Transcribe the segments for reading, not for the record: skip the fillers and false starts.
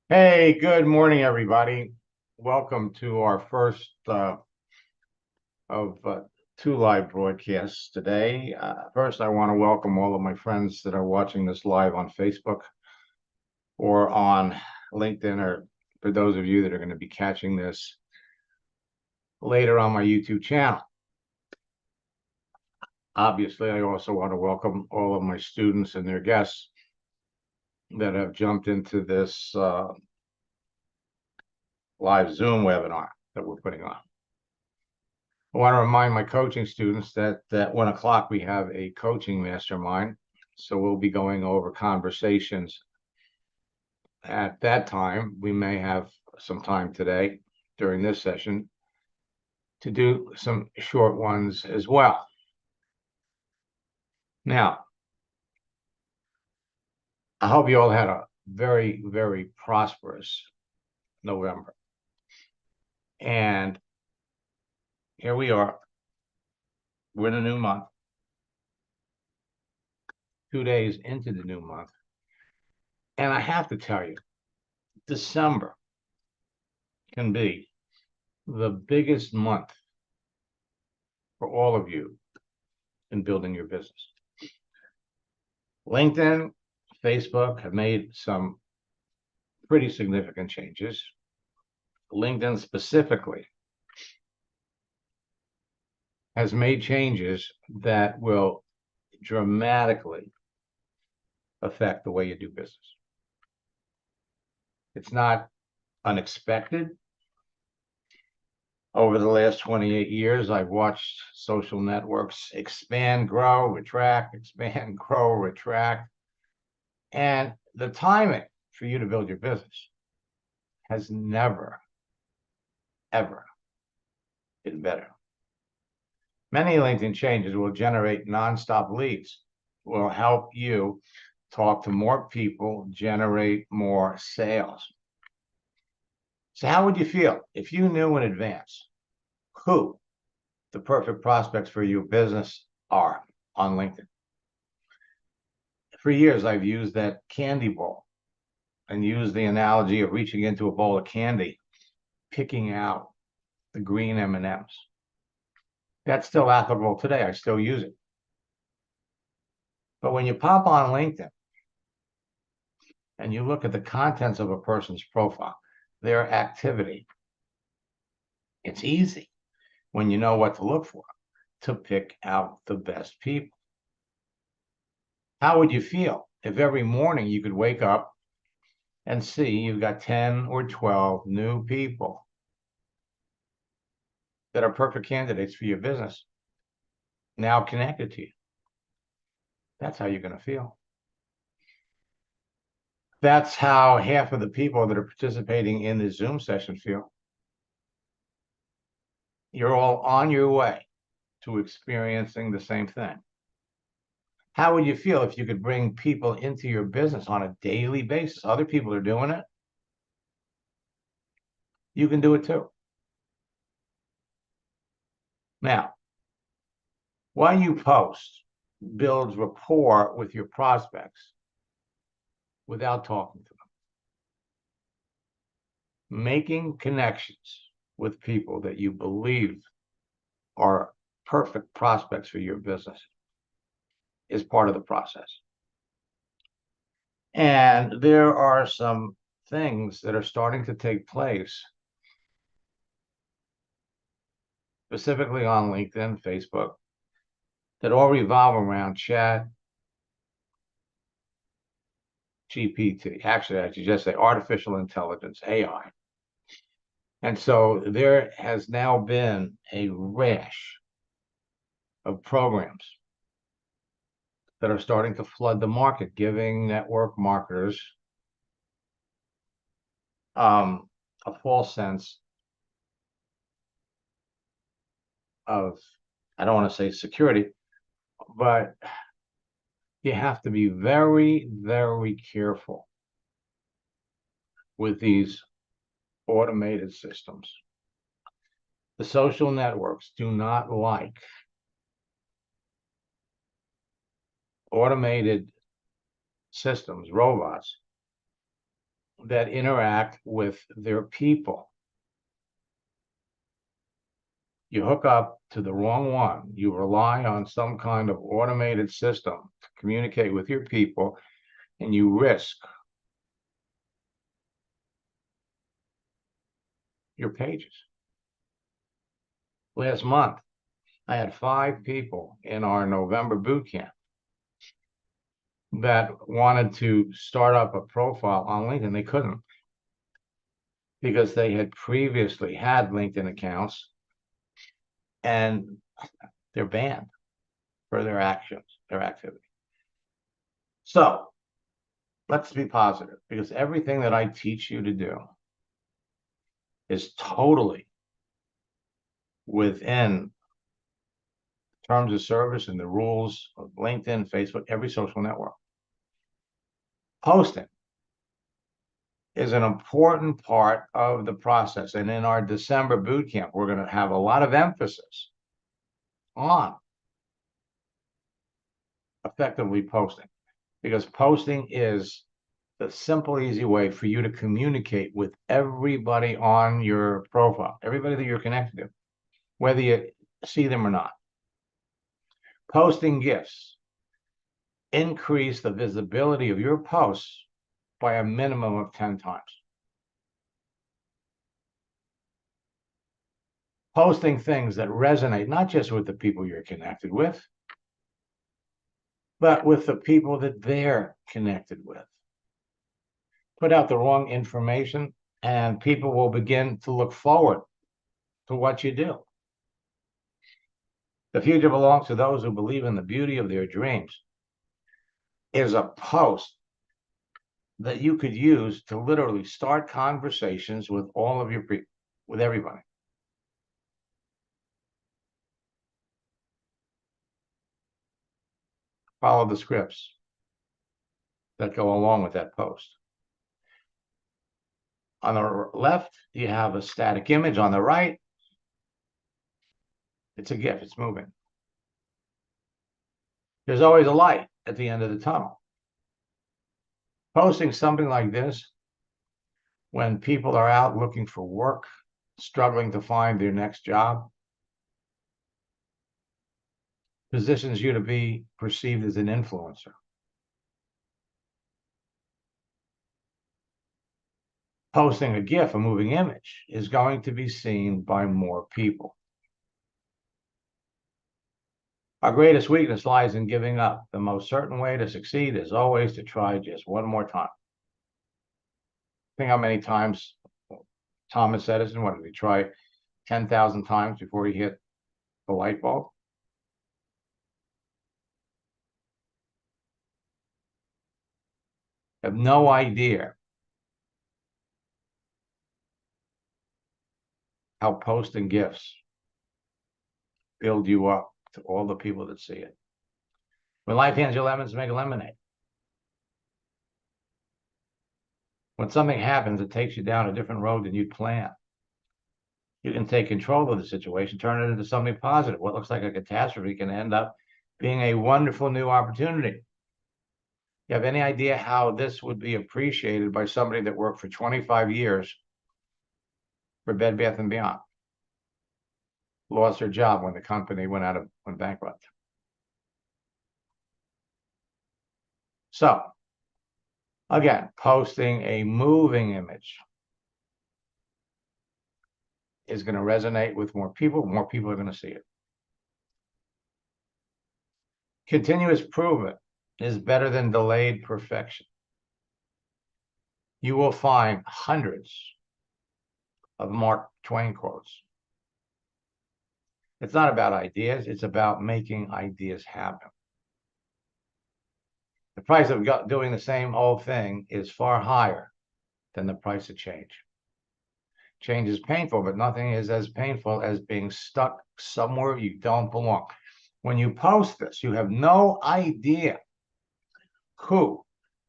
Hey, good morning, everybody. Welcome to our first of two live broadcasts today. First, I want to welcome all of my friends that are watching this live on Facebook or on LinkedIn, or for those of you that are going to be catching this later on my YouTube channel. Obviously, I also want to welcome all of my students and their guests that have jumped into this live Zoom webinar that we're putting on. I want to remind my coaching students that at 1 o'clock we have a coaching mastermind. So we'll be going over conversations at that time. We may have some time today during this session to do some short ones as well. Now, I hope you all had a very, very prosperous November. And here we are. We're in a new month, 2 days into the new month. And I have to tell you, December can be the biggest month for all of you in building your business. LinkedIn, Facebook have made some pretty significant changes. LinkedIn specifically has made changes that will dramatically affect the way you do business. It's not unexpected. Over the last 28 years, I've watched social networks expand, grow, retract, expand, grow, retract. And the timing for you to build your business has never, ever been better. Many LinkedIn changes will generate nonstop leads, will help you talk to more people, generate more sales. So how would you feel if you knew in advance who the perfect prospects for your business are on LinkedIn? For years, I've used that candy bowl and used the analogy of reaching into a bowl of candy, picking out the green M&Ms. That's still applicable today. I still use it. But when you pop on LinkedIn and you look at the contents of a person's profile, their activity, it's easy when you know what to look for to pick out the best people. How would you feel if every morning you could wake up and see you've got 10 or 12 new people that are perfect candidates for your business now connected to you? That's how you're going to feel. That's how half of the people that are participating in the Zoom session feel. You're all on your way to experiencing the same thing. How would you feel if you could bring people into your business on a daily basis? Other people are doing it. You can do it too. Now, what you post builds rapport with your prospects without talking to them. Making connections with people that you believe are perfect prospects for your business is part of the process. And there are some things that are starting to take place, specifically on LinkedIn, Facebook, that all revolve around chat, GPT. Actually, I should just say artificial intelligence, AI. And so there has now been a rash of programs that are starting to flood the market, giving network marketers a false sense of, I don't want to say security, but you have to be very, very careful with these automated systems. The social networks do not like automated systems, robots, that interact with their people. You hook up to the wrong one. You rely on some kind of automated system to communicate with your people, and you risk your pages. Last month, I had 5 people in our November boot camp that wanted to start up a profile on LinkedIn. They couldn't because they had previously had LinkedIn accounts and they're banned for their actions, their activity. So let's be positive, because everything that I teach you to do is totally within terms of service and the rules of LinkedIn, Facebook, every social network. Posting is an important part of the process. And in our December boot camp, we're going to have a lot of emphasis on effectively posting, because posting is the simple, easy way for you to communicate with everybody on your profile, everybody that you're connected to, whether you see them or not. Posting GIFs increase the visibility of your posts by a minimum of 10 times. Posting things that resonate not just with the people you're connected with, but with the people that they're connected with. Put out the wrong information and people will begin to look forward to what you do. The future belongs to those who believe in the beauty of their dreams is a post that you could use to literally start conversations with all of your people, with everybody. Follow the scripts that go along with that post. On the left, you have a static image. On the right, it's a GIF, it's moving. There's always a light at the end of the tunnel. Posting something like this when people are out looking for work, struggling to find their next job, positions you to be perceived as an influencer. Posting a GIF, a moving image, is going to be seen by more people. Our greatest weakness lies in giving up. The most certain way to succeed is always to try just one more time. Think how many times Thomas Edison, what did he try 10,000 times before he hit the light bulb? I have no idea how posting GIFs build you up to all the people that see it. When life hands you lemons, make a lemonade. When something happens, it takes you down a different road than you'd planned. You can take control of the situation, turn it into something positive. What looks like a catastrophe can end up being a wonderful new opportunity. You have any idea how this would be appreciated by somebody that worked for 25 years for Bed Bath & Beyond? Lost their job when the company went bankrupt. So, again, posting a moving image is going to resonate with more people are going to see it. Continuous improvement is better than delayed perfection. You will find hundreds of Mark Twain quotes. It's not about ideas, it's about making ideas happen. The price of doing the same old thing is far higher than the price of change. Change is painful, but nothing is as painful as being stuck somewhere you don't belong. When you post this, you have no idea who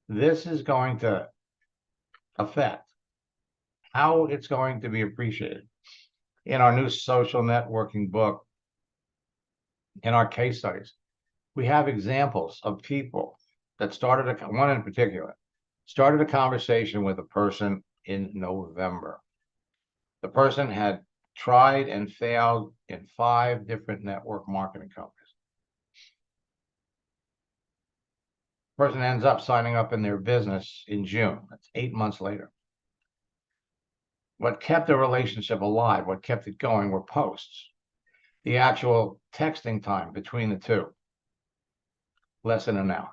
this is going to affect, how it's going to be appreciated. In our new social networking book, in our case studies, we have examples of people that started, one in particular, Started a conversation with a person in November. The person had tried and failed in 5 different network marketing companies. Person ends up signing up in their business in June. That's 8 months later. What kept the relationship alive, what kept it going, were posts. The actual texting time between the two, less than an hour.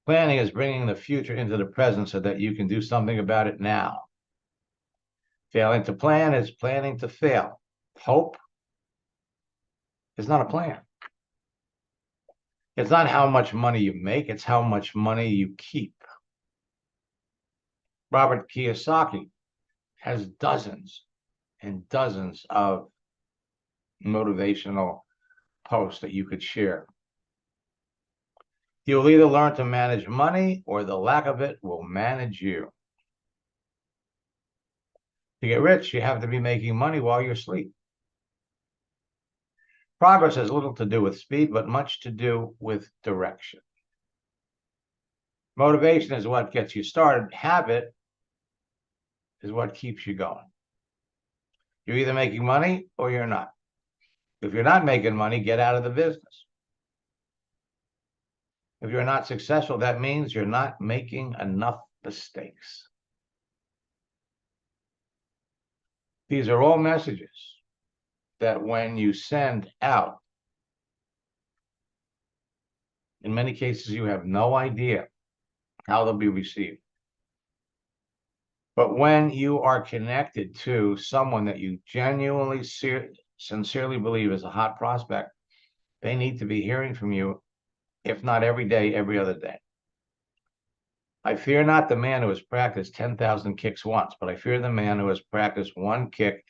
Planning is bringing the future into the present so that you can do something about it now. Failing to plan is planning to fail. Hope is not a plan. It's not how much money you make, it's how much money you keep. Robert Kiyosaki has dozens and dozens of motivational posts that you could share. You'll either learn to manage money or the lack of it will manage you. To get rich, you have to be making money while you're asleep. Progress has little to do with speed, but much to do with direction. Motivation is what gets you started. Habit is what keeps you going. You're either making money or you're not. If you're not making money, get out of the business. If you're not successful, that means you're not making enough mistakes. These are all messages that when you send out, in many cases, you have no idea how they'll be received. But when you are connected to someone that you genuinely, sincerely believe is a hot prospect, they need to be hearing from you, if not every day, every other day. I fear not the man who has practiced 10,000 kicks once, but I fear the man who has practiced one kick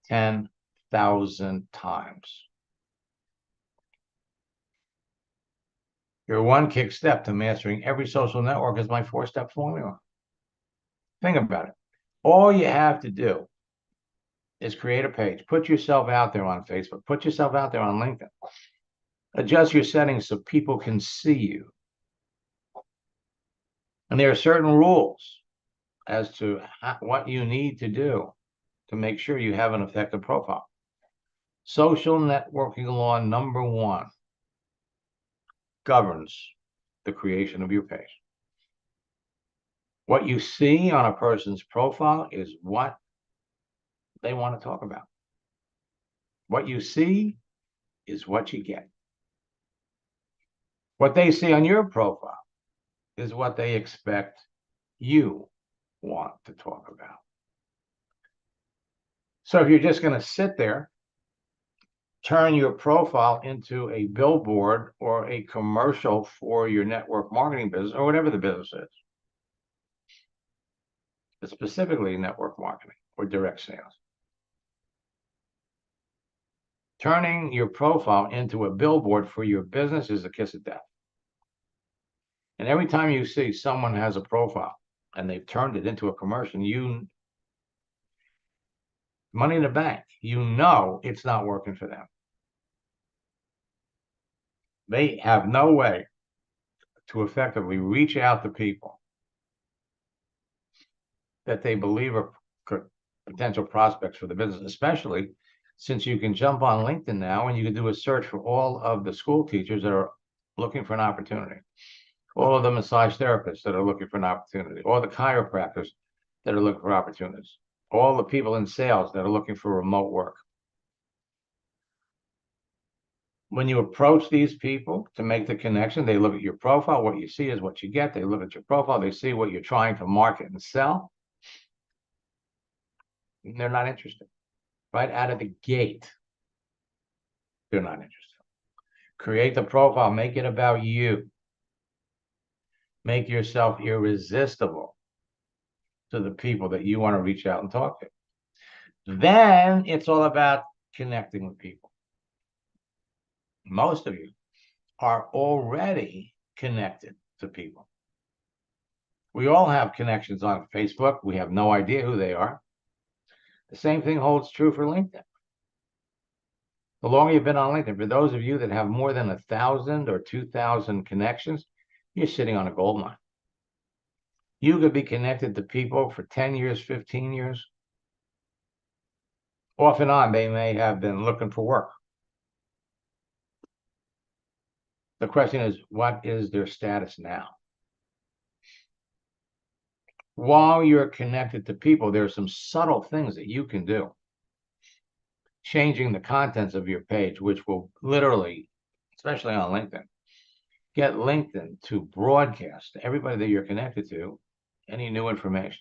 10,000 times. Your one kick step to mastering every social network is my 4-step formula. Think about it. All you have to do is create a page. Put yourself out there on Facebook. Put yourself out there on LinkedIn. Adjust your settings so people can see you. And there are certain rules as to what you need to do to make sure you have an effective profile. Social networking law number 1 governs the creation of your page. What you see on a person's profile is what they want to talk about. What you see is what you get. What they see on your profile is what they expect you want to talk about. So if you're just going to sit there, turn your profile into a billboard or a commercial for your network marketing business or whatever the business is, but specifically network marketing or direct sales, turning your profile into a billboard for your business is a kiss of death. And every time you see someone has a profile and they've turned it into a commercial, money in the bank, you know it's not working for them. They have no way to effectively reach out to people that they believe are potential prospects for the business, especially since you can jump on LinkedIn now and you can do a search for all of the school teachers that are looking for an opportunity, all of the massage therapists that are looking for an opportunity, all the chiropractors that are looking for opportunities, all the people in sales that are looking for remote work. When you approach these people to make the connection, they look at your profile. What you see is what you get. They look at your profile. They see what you're trying to market and sell. And they're not interested. Right out of the gate, they're not interested. Create the profile. Make it about you. Make yourself irresistible to the people that you want to reach out and talk to. Then it's all about connecting with people. Most of you are already connected to people. We all have connections on Facebook. We have no idea who they are. The same thing holds true for LinkedIn. The longer you've been on LinkedIn, for those of you that have more than 1,000 or 2,000 connections, you're sitting on a gold mine. You could be connected to people for 10 years, 15 years. Off and on, they may have been looking for work. The question is, what is their status now? While you're connected to people, there are some subtle things that you can do. Changing the contents of your page, which will literally, especially on LinkedIn, get LinkedIn to broadcast to everybody that you're connected to any new information.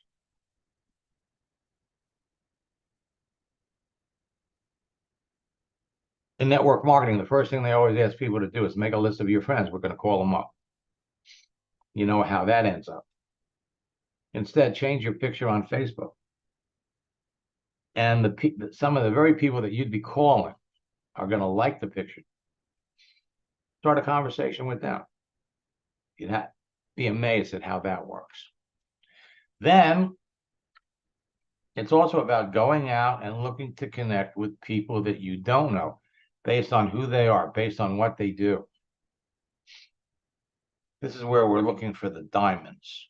In network marketing, the first thing they always ask people to do is make a list of your friends. We're going to call them up. You know how that ends up. Instead, change your picture on Facebook. And some of the very people that you'd be calling are going to like the picture. Start a conversation with them. You'd be amazed at how that works. Then it's also about going out and looking to connect with people that you don't know based on who they are, based on what they do. This is where we're looking for the diamonds.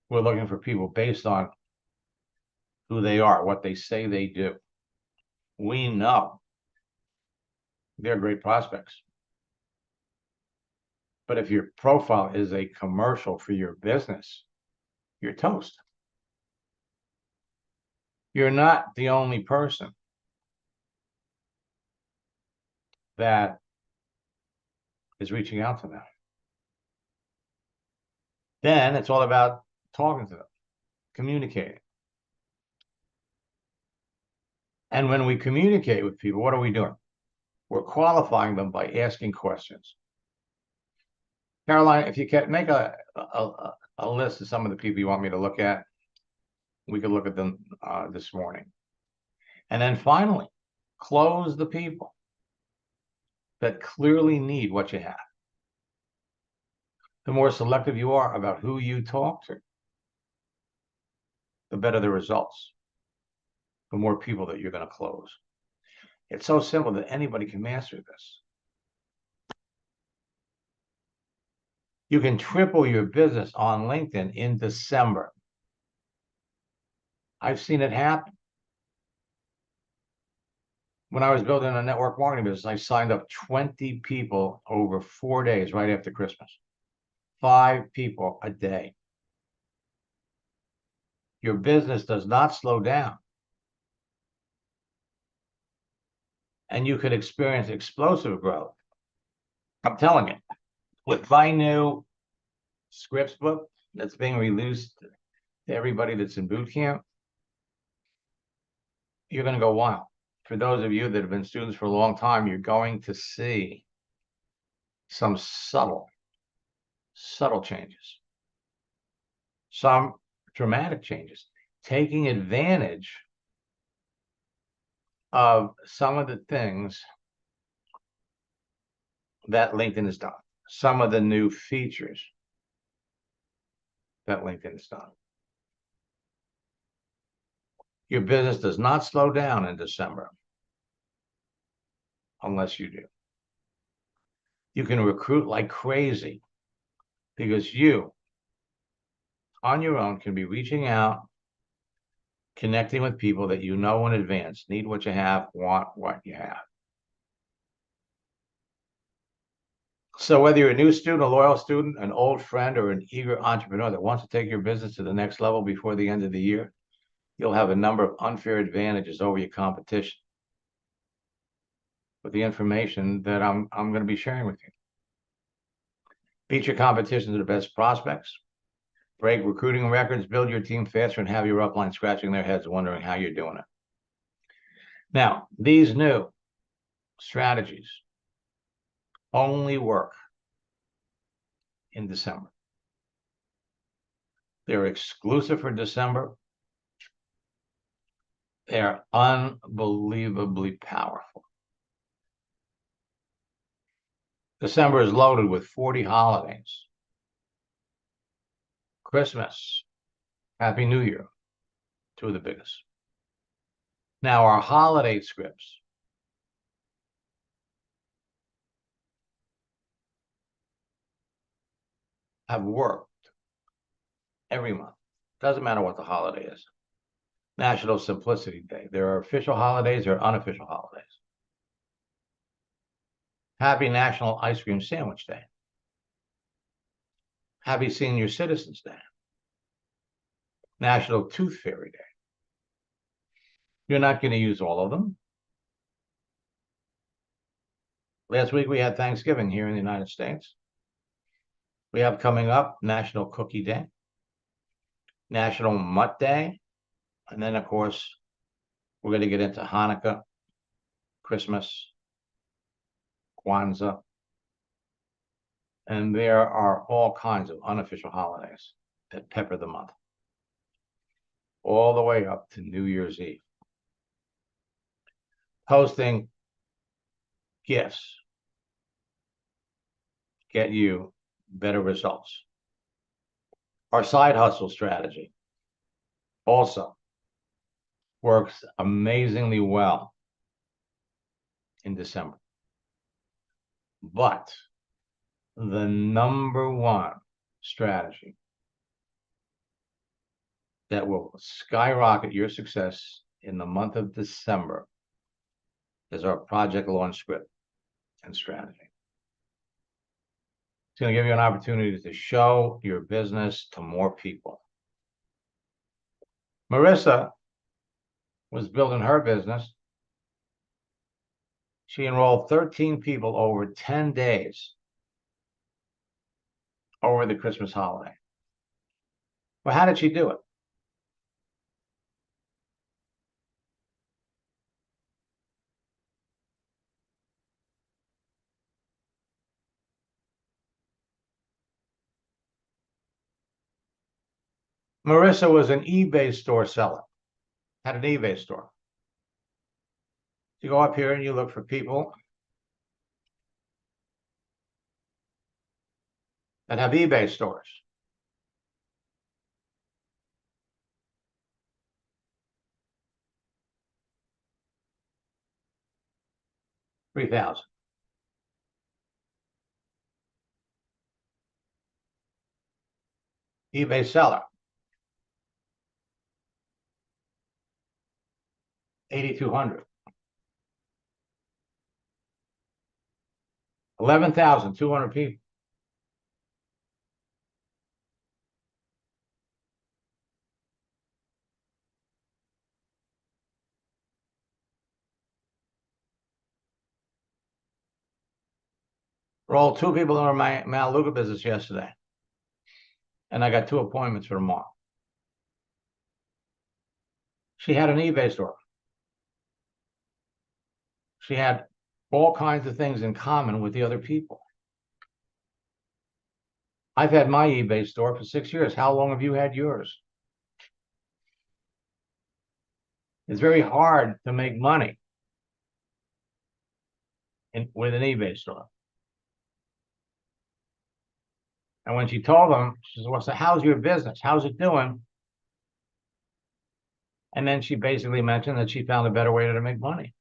We're looking for people based on who they are, what they say they do. We know they're great prospects. But if your profile is a commercial for your business, you're toast. You're not the only person that is reaching out to them. Then it's all about talking to them, communicating. And when we communicate with people, what are we doing? We're qualifying them by asking questions. Caroline, if you can make a list of some of the people you want me to look at, we could look at them this morning. And then finally, close the people that clearly need what you have. The more selective you are about who you talk to, the better the results, the more people that you're going to close. It's so simple that anybody can master this. You can triple your business on LinkedIn in December. I've seen it happen. When I was building a network marketing business, I signed up 20 people over 4 days right after Christmas. 5 people a day. Your business does not slow down. And you could experience explosive growth. I'm telling you, with my new scripts book that's being released to everybody that's in boot camp, you're going to go wild. For those of you that have been students for a long time, you're going to see some subtle changes, some dramatic changes, taking advantage of some of the things that LinkedIn has done, some of the new features that LinkedIn has done. Your business does not slow down in December unless you do. You can recruit like crazy because you, on your own, can be reaching out, connecting with people that you know in advance, need what you have, want what you have. So whether you're a new student, a loyal student, an old friend, or an eager entrepreneur that wants to take your business to the next level before the end of the year, you'll have a number of unfair advantages over your competition with the information that I'm going to be sharing with you. Beat your competition to the best prospects, break recruiting records, build your team faster, and have your upline scratching their heads wondering how you're doing it. Now, these new strategies only work in December. They're exclusive for December. They're unbelievably powerful. December is loaded with 40 holidays. Christmas, Happy New Year, 2 of the biggest. Now, our holiday scripts have worked every month. Doesn't matter what the holiday is. National Simplicity Day. There are official holidays, there are unofficial holidays. Happy National Ice Cream Sandwich Day. Happy Senior Citizens Day. National Tooth Fairy Day. You're not going to use all of them. Last week we had Thanksgiving here in the United States. We have coming up National Cookie Day, National Mutt Day, and then, of course, we're going to get into Hanukkah, Christmas, Kwanzaa, and there are all kinds of unofficial holidays that pepper the month, all the way up to New Year's Eve. Posting gifts get you better results. Our side hustle strategy also works amazingly well in December. But the number one strategy that will skyrocket your success in the month of December is our project launch script and strategy. It's going to give you an opportunity to show your business to more people. Marissa was building her business. She enrolled 13 people over 10 days over the Christmas holiday. Well, how did she do it? Marissa was an eBay store seller, had an eBay store. You go up here and you look for people that have eBay stores. $3,000. eBay seller, 8,200. 11,200 people. Rolled 2 people in my Melaleuca business yesterday. And I got 2 appointments for tomorrow. She had an eBay store. She had all kinds of things in common with the other people. I've had my eBay store for 6 years. How long have you had yours? It's very hard to make money with an eBay store. And when she told them, she said, well, so how's your business? How's it doing? And then she basically mentioned that she found a better way to make money.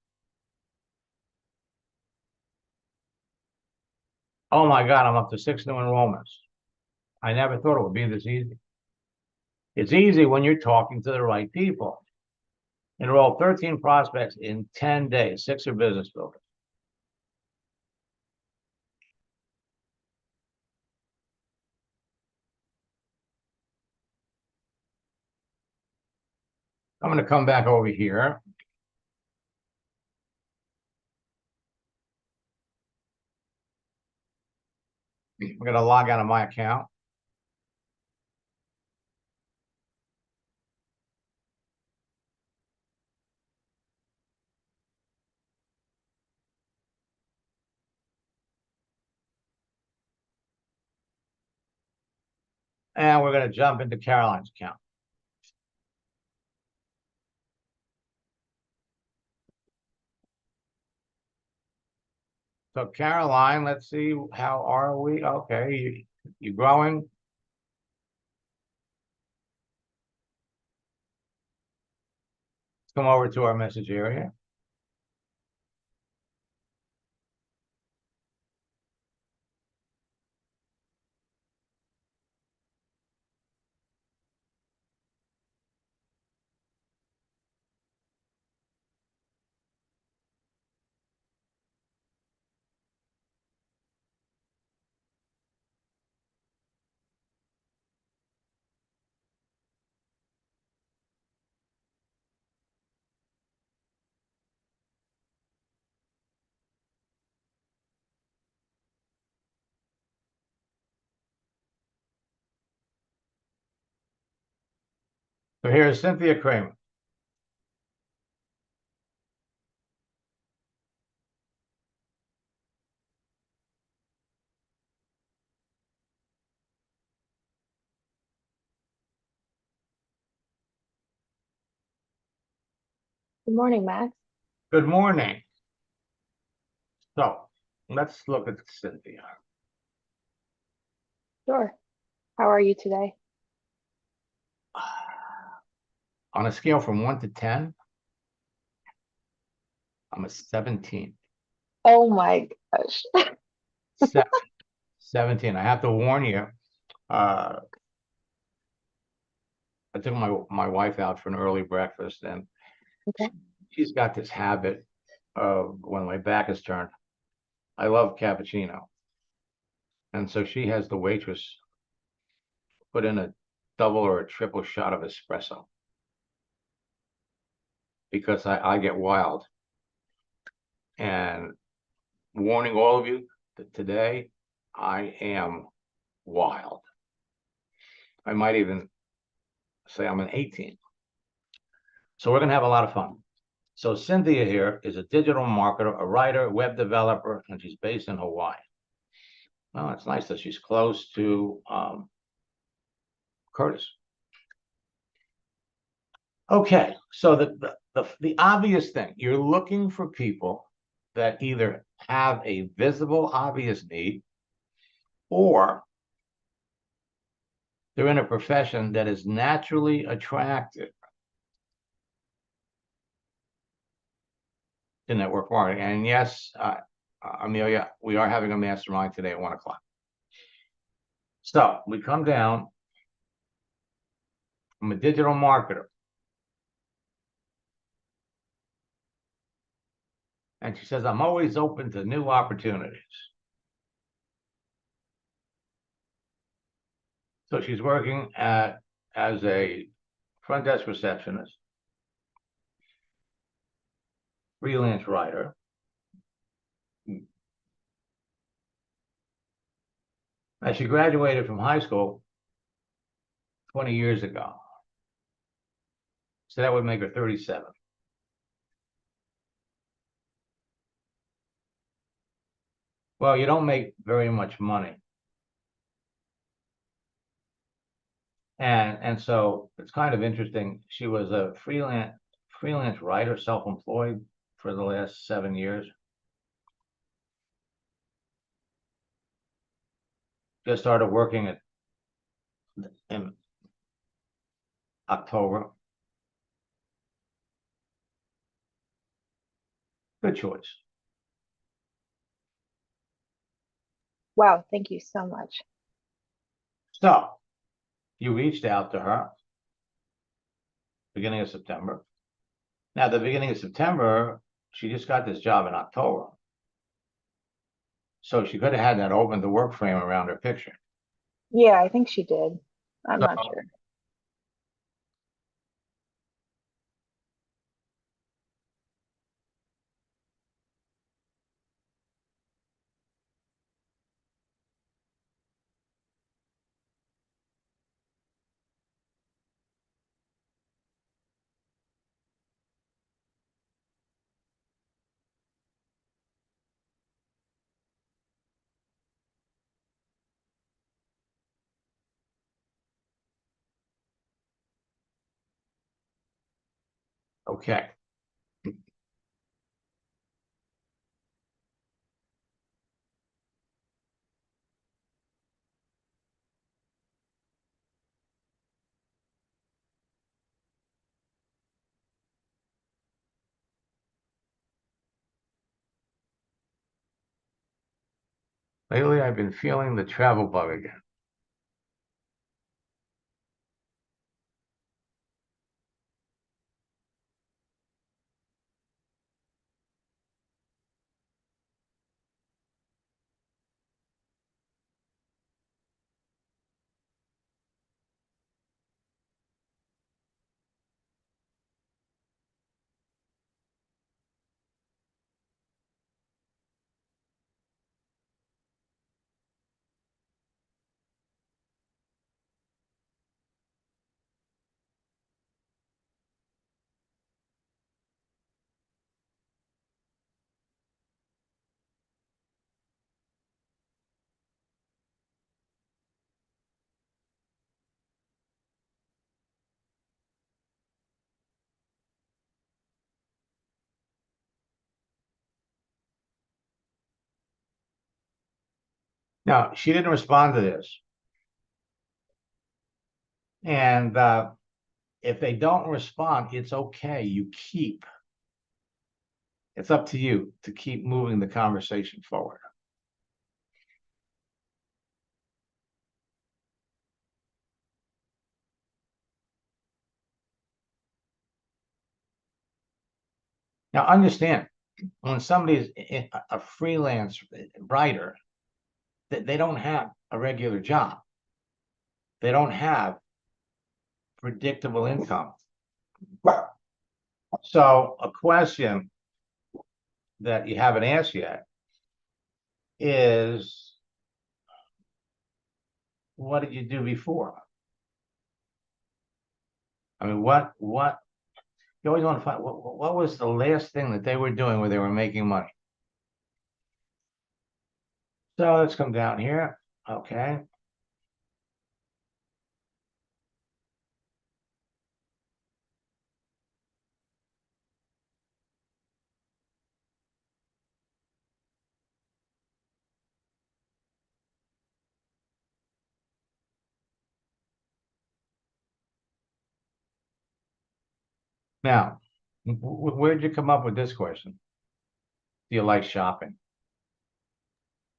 Oh my God, I'm up to 6 new enrollments. I never thought it would be this easy. It's easy when you're talking to the right people. Enroll 13 prospects in 10 days. 6 are business builders. I'm going to come back over here. I'm going to log out of my account. And we're going to jump into Caroline's account. So Caroline, let's see, how are we? Okay, you growing? Let's come over to our message area. So here's Cynthia Kramer. Good morning, Max. Good morning. So let's look at Cynthia. Sure. How are you today? On a scale from 1 to 10, I'm a 17. Oh my gosh. 17. I have to warn you. I took my wife out for an early breakfast, and Okay. she's got this habit of when my back is turned. I love cappuccino, and so she has the waitress put in a double or a triple shot of espresso because I get wild. And warning all of you that today I am wild. I might even say I'm an 18. So we're going to have a lot of fun. So Cynthia here is a digital marketer, a writer, web developer, and she's based in Hawaii. Well, it's nice that she's close to Curtis. Okay, so the obvious thing, you're looking for people that either have a visible, obvious need, or they're in a profession that is naturally attractive to network marketing. And yes, Amelia, we are having a mastermind today at 1 o'clock. So we come down. I'm a digital marketer. And she says, I'm always open to new opportunities. So she's working as a front desk receptionist, freelance writer. And she graduated from high school 20 years ago. So that would make her 37. Well, you don't make very much money. And so it's kind of interesting. She was a freelance writer, self-employed for the last 7 years. Just started working in October. Good choice. Wow, thank you so much. So you reached out to her beginning of September. Now, the beginning of September, she just got this job in October. So she could have had that open to work frame around her picture. Yeah, I think she did. I'm So, not sure. okay. Lately, I've been feeling the travel bug again. Now, she didn't respond to this. And if they don't respond, it's okay. You keep. It's up to you to keep moving the conversation forward. Now, understand, when somebody's a freelance writer, they don't have a regular job. They don't have predictable income. So a question that you haven't asked yet is, what did you do before? I mean, what you always want to find what was the last thing that they were doing where they were making money? So let's come down here. Okay. Now, where'd you come up with this question? Do you like shopping?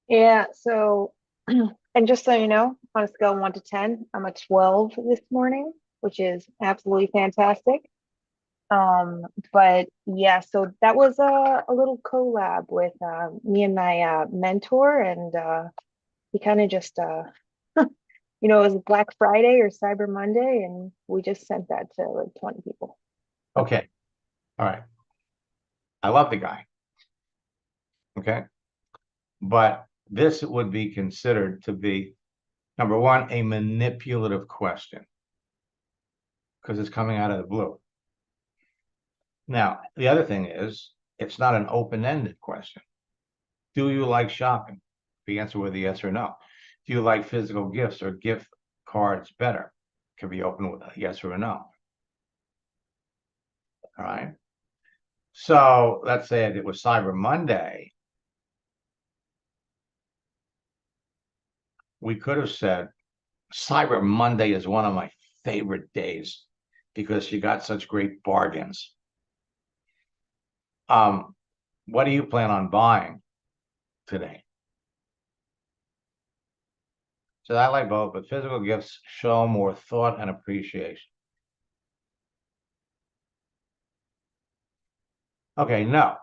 Yeah, so, and just so you know, on a scale of 1 to 10, I'm a 12 this morning, which is absolutely fantastic. But yeah, so that was a little collab with me and my mentor, and he kind of just it was Black Friday or Cyber Monday, and we just sent that to like 20 people. Okay. All right. I love the guy. Okay. But this would be considered to be, number one, a manipulative question because it's coming out of the blue. Now, the other thing is, it's not an open-ended question. Do you like shopping? The answer with a yes or no. Do you like physical gifts or gift cards better? Can be open with a yes or a no. All right. So let's say it was Cyber Monday. We could have said, Cyber Monday is one of my favorite days because you got such great bargains. What do you plan on buying today? So I like both, but physical gifts show more thought and appreciation. Okay, no.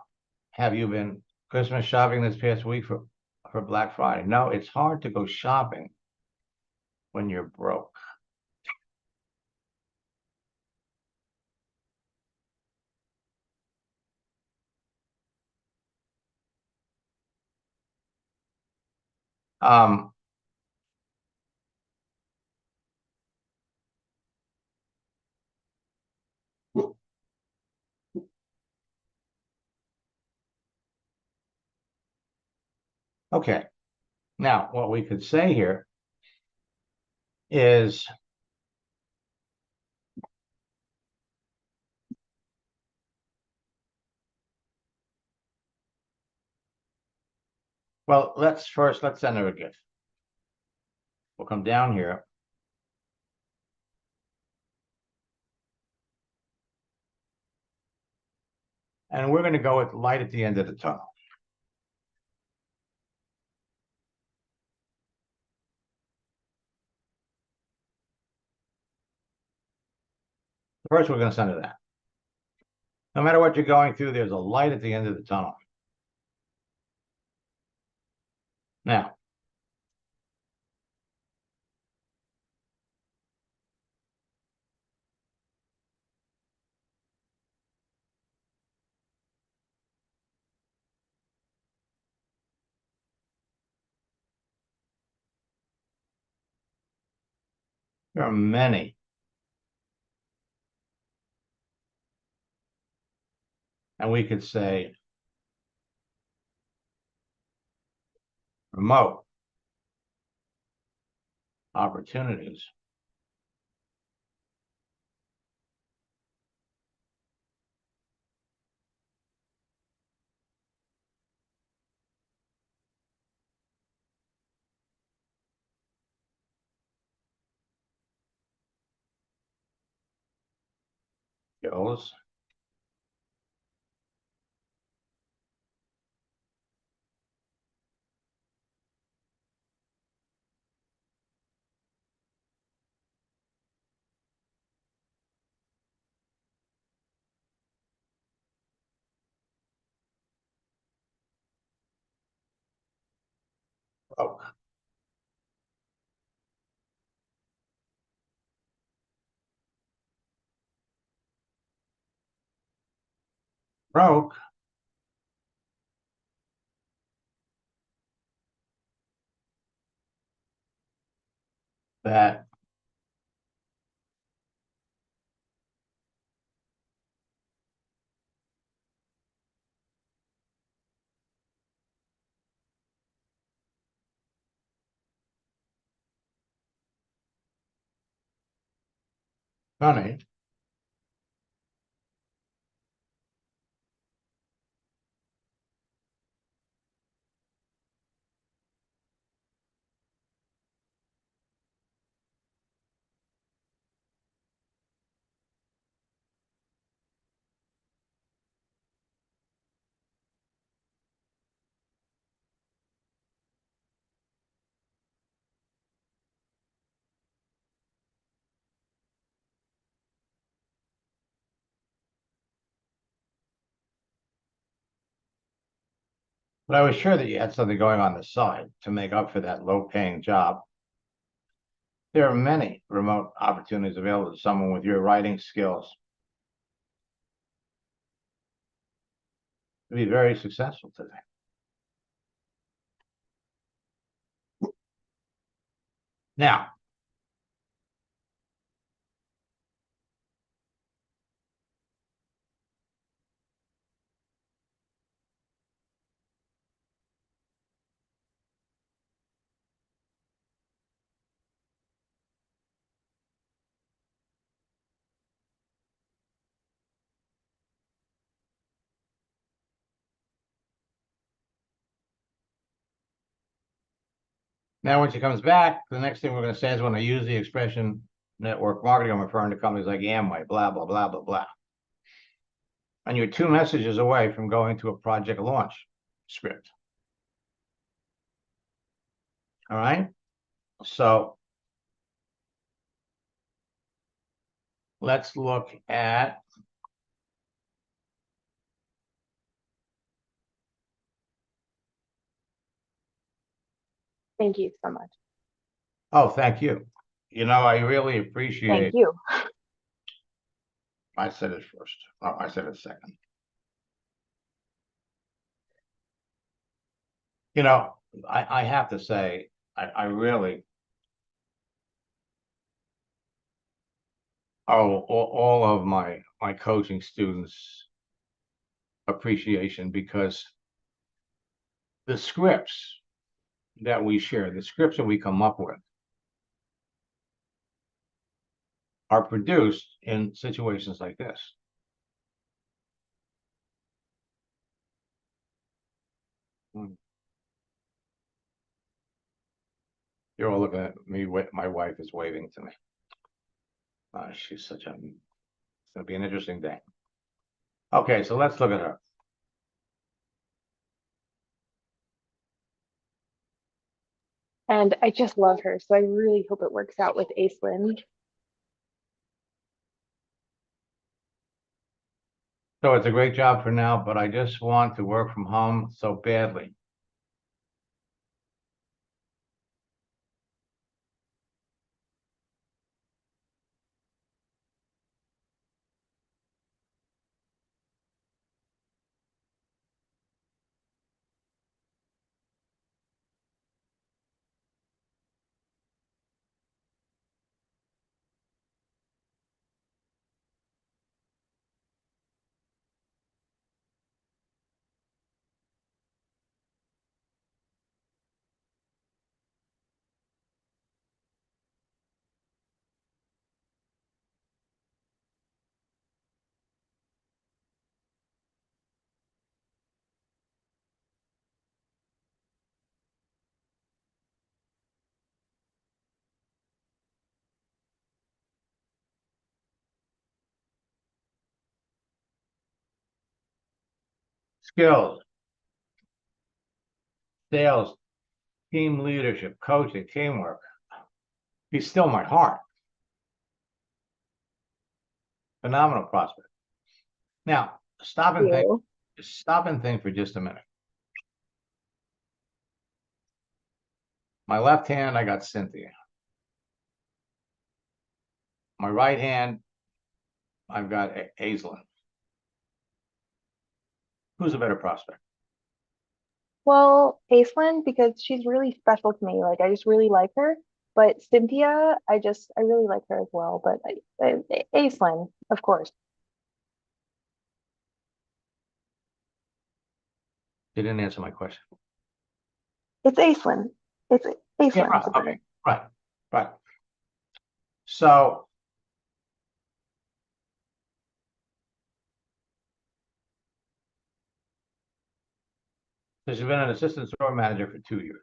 Have you been Christmas shopping this past week for Black Friday? No, it's hard to go shopping when you're broke. Um, okay. Now, what we could say here is, well, let's send her a gift. We'll come down here. And we're going to go with light at the end of the tunnel. First, we're going to send her that. No matter what you're going through, there's a light at the end of the tunnel. Now, there are many. And we could say remote opportunities. Skills. Broke. Broke. That funny. But I was sure that you had something going on the side to make up for that low-paying job. There are many remote opportunities available to someone with your writing skills to be very successful today. Now, when she comes back, the next thing we're going to say is when I use the expression network marketing, I'm referring to companies like Amway, blah, blah, blah, blah, blah. And you're 2 messages away from going to a project launch script. All right. So let's look at Thank you so much. oh, thank you. You know, I really Thank appreciate you. I said it first. Oh, I said it second. You know, I have to say, I really owe all of my coaching students appreciation, because the scripts that we share, the scripts that we come up with, are produced in situations like this. You're all looking at me. My wife is waving to me. She's such a. It's going to be an interesting day. Okay, so let's look at her. And I just love her. So I really hope it works out with Aislinn. So it's a great job for now, but I just want to work from home so badly. skills, sales, team leadership, coaching, teamwork. He's still my heart. Phenomenal prospect. Now, stop and think for just a minute. My left hand, I got Cynthia. My right hand, I've got Aislinn. Who's a better prospect? Well, Aislinn, because she's really special to me. Like, I just really like her. But Cynthia, I really like her as well. But Aislinn, of course. You didn't answer my question. It's Aislinn. It's Aislinn. Yeah, right. Okay. Right. So she's been an assistant store manager for 2 years.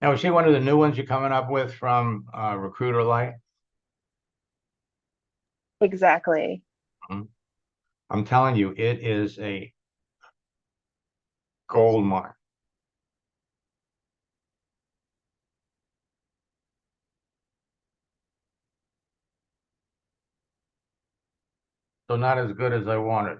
Now, is she one of the new ones you're coming up with from Recruiter Light? Exactly. I'm telling you, it is a gold mine. So not as good as I wanted.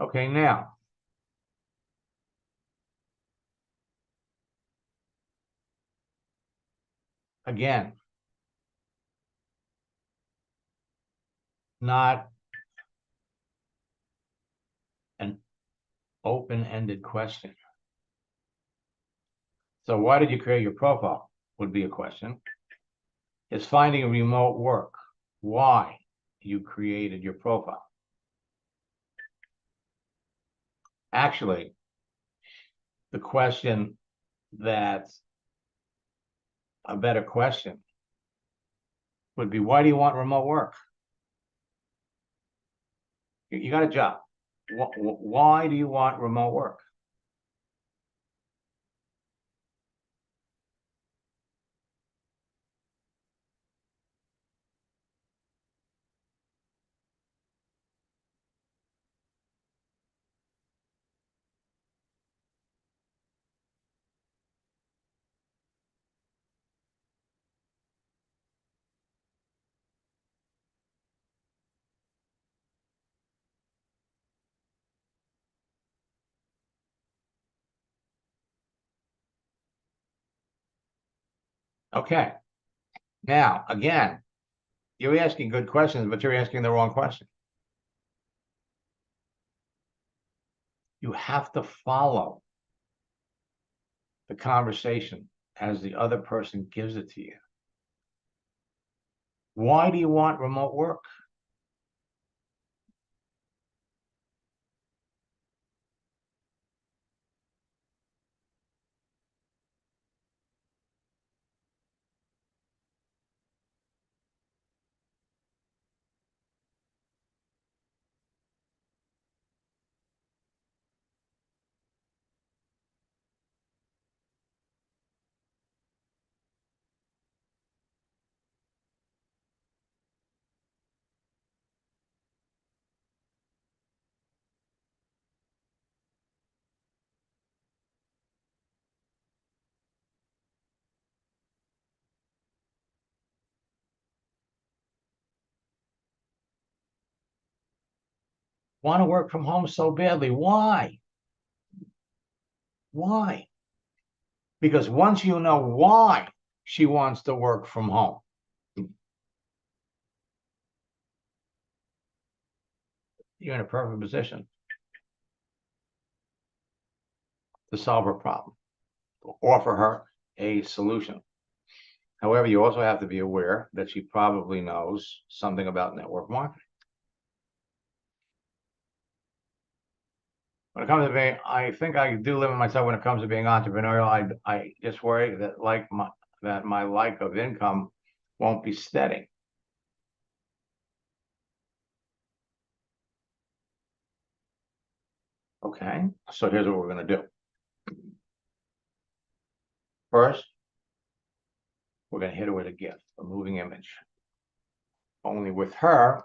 Okay, now. Again, not an open-ended question. So why did you create your profile? Would be a question. Is finding remote work why you created your profile? Actually, the question that's a better question would be, why do you want remote work? You got a job. Why do you want remote work? Okay. Now, again, you're asking good questions, but you're asking the wrong question. You have to follow the conversation as the other person gives it to you. Why do you want remote work? Want to work from home so badly. Why? Why? Because once you know why she wants to work from home, you're in a perfect position to solve her problem, to offer her a solution. However, you also have to be aware that she probably knows something about network marketing. When it comes to being, I think I do limit myself when it comes to being entrepreneurial. I just worry that my like of income won't be steady. Okay, so here's what we're going to do. First, we're going to hit her with a gift, a moving image. Only with her,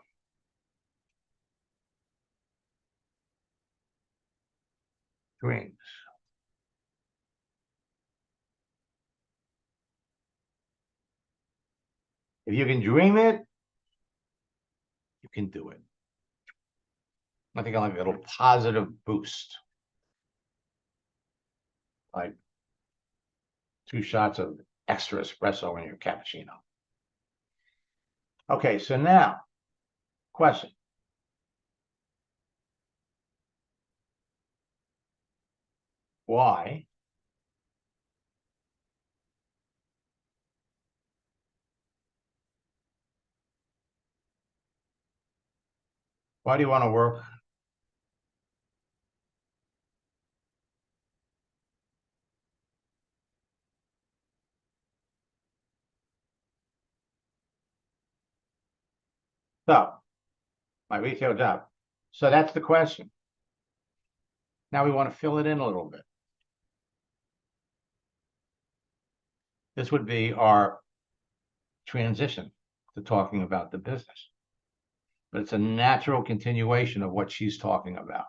dreams. If you can dream it, you can do it. I think I like a little positive boost. Like 2 shots of extra espresso in your cappuccino. Okay, so now, question. Why do you want to work? So, my retail job. So that's the question. Now we want to fill it in a little bit. This would be our transition to talking about the business. But it's a natural continuation of what she's talking about.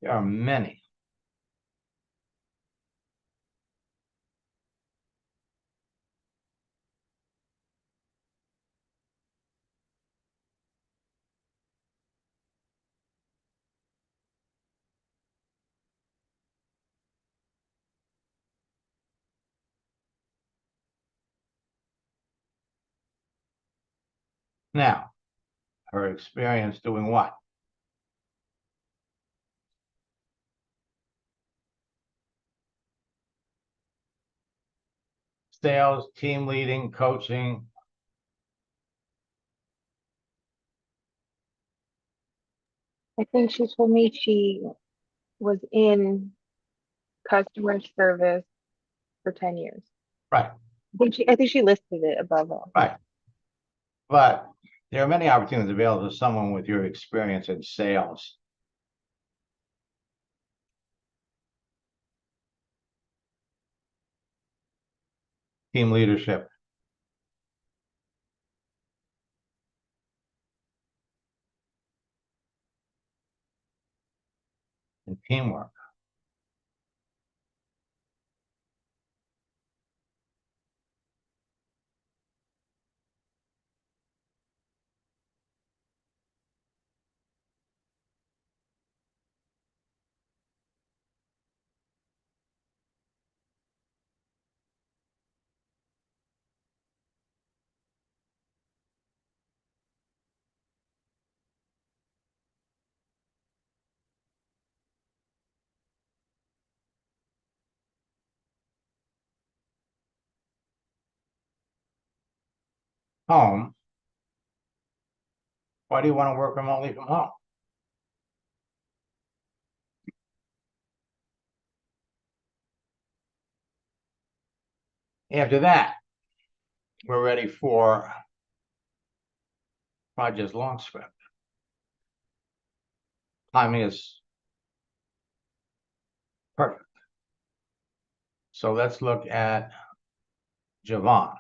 There are many. Now, her experience doing what? Sales, team leading, coaching. I think she told me she was in customer service for 10 years. Right, I think she listed it above all. right. But there are many opportunities available to someone with your experience in sales. Team leadership. And teamwork. Home. Why do you want to work remotely from home? After that, we're ready for Project Long Script. Timing is perfect. So let's look at Javon.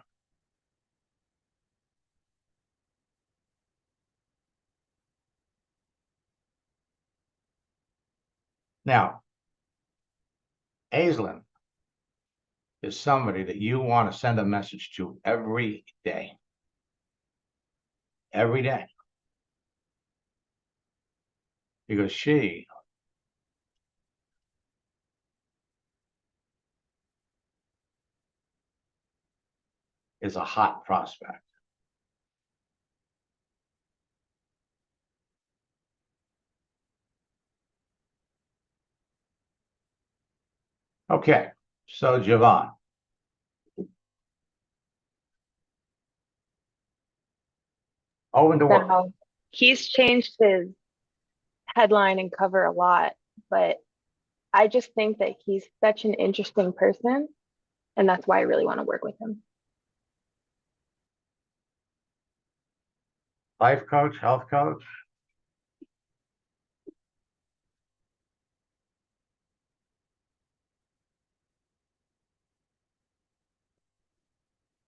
Now, Aislinn is somebody that you want to send a message to every day. Every day. Because she is a hot prospect. Okay, so Javon. Open to work. Now, he's changed his headline and cover a lot, but I just think that he's such an interesting person, and that's why I really want to work with him. Life coach, health coach.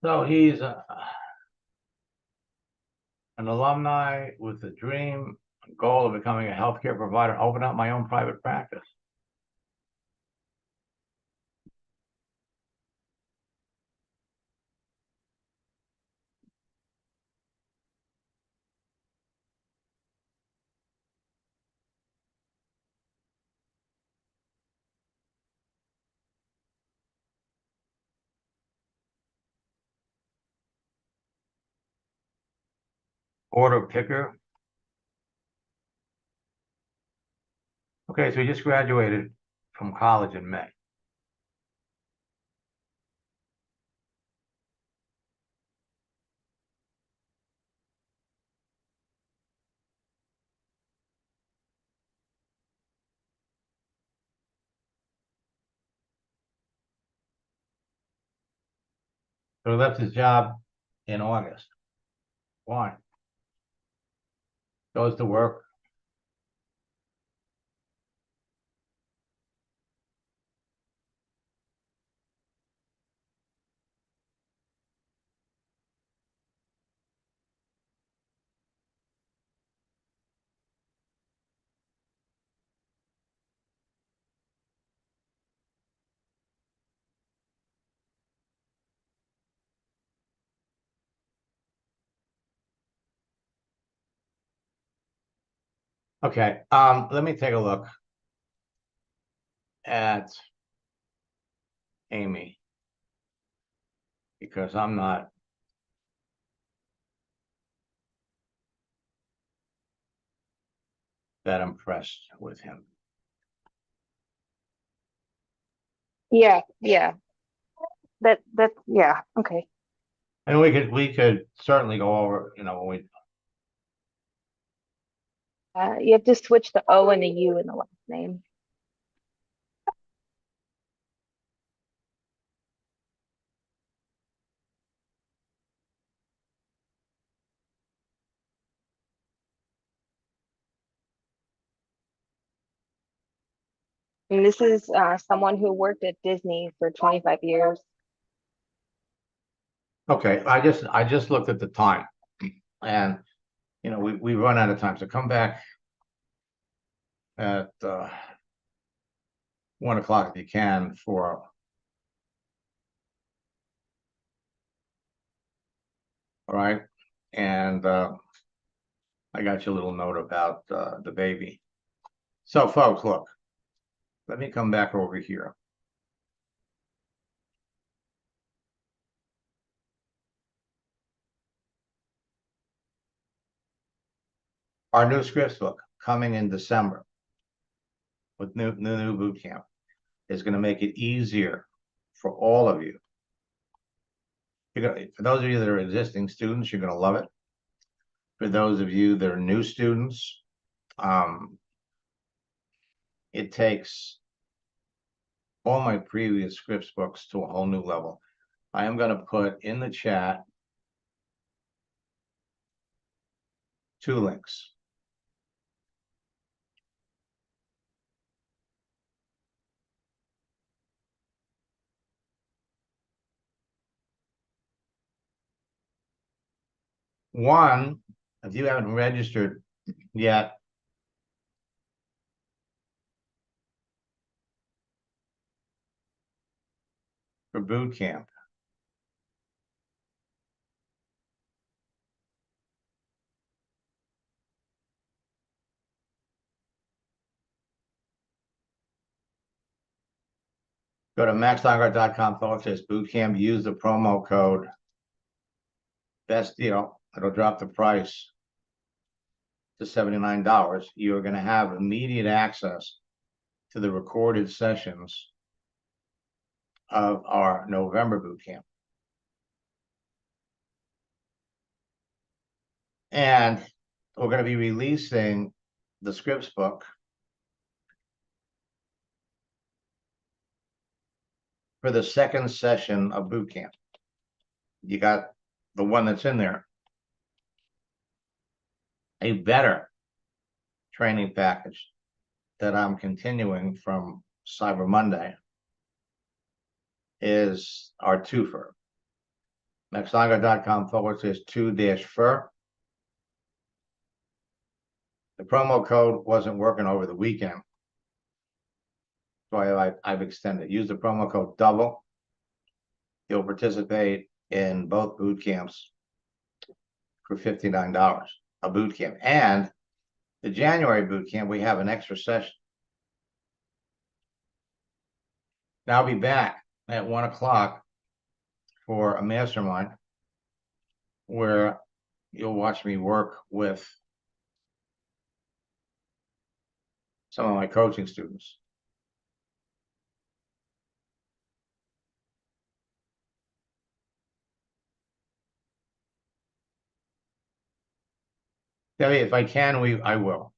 So he's an alumni with a dream, a goal of becoming a healthcare provider, open up my own private practice. Order picker. Okay, so he just graduated from college in May. So he left his job in August. Why? Goes to work. Okay, let me take a look at Amy, because I'm not that impressed with him. Yeah, yeah. That's yeah, okay. And we could certainly go over, when we You have to switch the O and the U in the last name. And this is someone who worked at Disney for 25 years. okay, I just looked at the time, and we run out of time. So come back at 1 o'clock if you can for all right. And I got you a little note about the baby. So folks, look, let me come back over here. Our new scripts book coming in December with new boot camp is going to make it easier for all of you. For those of you that are existing students, you're going to love it. For those of you that are new students, it takes all my previous scripts books to a whole new level. I am going to put in the chat 2 links. One, if you haven't registered yet, for boot camp, go to maxlongart.com/bootcamp, use the promo code best deal. It'll drop the price to $79. You're going to have immediate access to the recorded sessions of our November boot camp. And we're going to be releasing the scripts book for the second session of boot camp. You got the one that's in there. A better training package that I'm continuing from Cyber Monday is our twofer. Mexanga.com/2-fur. The promo code wasn't working over the weekend, so I've extended. Use the promo code DOUBLE. You'll participate in both boot camps for $59 a boot camp. And the January boot camp, we have an extra session. Now I'll be back at 1 o'clock for a mastermind where you'll watch me work with some of my coaching students. Debbie, if I can, I will.